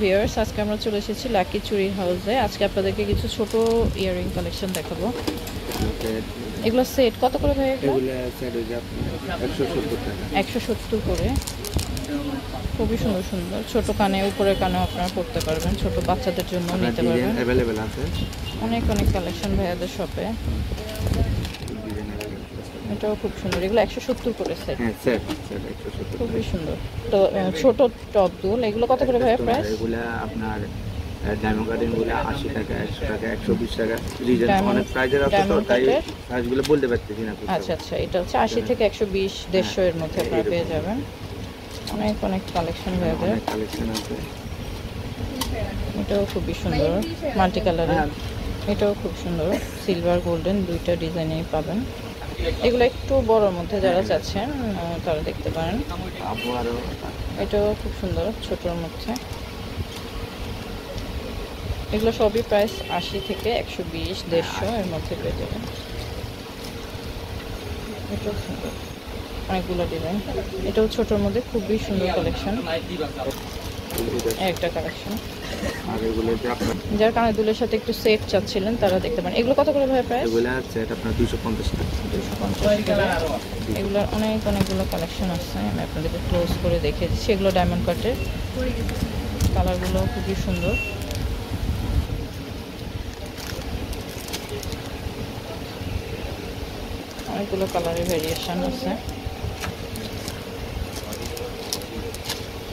Viewers, আজকে আমরা চলে এসেছি লাকি চুরি হাউসে। আজকে আপনাদেরকে কিছু ছোট ইয়াররিং কালেকশন দেখাবো। এগুলো সেট কত করে ভাই? এগুলো সেট হয়ে যাবে 170 টাকা। 170 করে। খুবই সুন্দর সুন্দর ছোট কানে, উপরের কানেও আপনারা পড়তে পারবেন, ছোট বাচ্চাদের জন্য নিতে পারবেন। अवेलेबल আছে অনেক অনেক কালেকশন ভাইয়াদের শপে। এটাও খুব সুন্দর। এগুলো 170 করে সেট। হ্যাঁ, সেট 170। খুবই সুন্দর। তো ছোট টপ দুল এগুলো কত করে ভাইয়া প্রাইস? এগুলো আপনার ডায়মন্ড গার্ডেন গুলো 80 টাকা, 100 টাকা, 120 টাকা। রিজন অনেক প্রাইজের আছে তো, তাই প্রাইসগুলো বলতে পারতেছি না। আচ্ছা আচ্ছা, এটা হচ্ছে 80 থেকে 120, 150 এর মধ্যে আপনারা পেয়ে যাবেন। অনেক অনেক কালেকশন ভাইয়াদের। কালেকশন আছে। এটাও খুবই সুন্দর, মাল্টি কালারের। এটাও খুব সুন্দর, সিলভার গোল্ডেন দুইটা ডিজাইনেই পাবেন। এগুলো একটু বড়র মধ্যে যারা চাচ্ছেন তারা দেখতে পারেন। এটাও খুব সুন্দর, ছোটর মধ্যে। এগুলো সবই প্রাইস 80 থেকে 120, 150 এর মধ্যে পেয়ে যাবেন। এটাও সুন্দর, অনেকগুলো ডিজাইন। এটাও ছোটর মধ্যে খুবই সুন্দর কালেকশন। একটা কালেকশন। আর এগুলো যে আপনার যার কানে দুলের সাথে একটু সেট চাচ্ছিলেন তারা দেখতে পারেন। এগুলো কত করে ভাই প্রাইস? এগুলো সেট আপনার 250 টাকা। 250 টাকা। এগুলোর অনেকগুলো কালেকশন আছে, আমি আপনাদেরকে ক্লোজ করে দেখিয়ে দিচ্ছি। এগুলো ডায়মন্ড কাটের, কালারগুলো খুবই সুন্দর। অনেকগুলো কালারের ভেরিয়েশন আছে।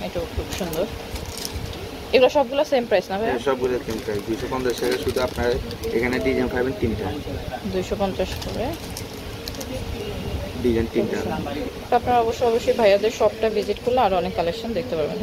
এটাও খুব সুন্দর। এগুলো সবগুলো সেম প্রাইস না ভাই? সবগুলো সেম প্রাইস 250 টাকা। শুধু আপনার এখানে ডিজাইন পাবেন 3টা। 250 করে ডিজাইন 3টা। আপনারা অবশ্যই ভাইয়াদের শপটা ভিজিট করলে আরো অনেক কালেকশন দেখতে পারবেন।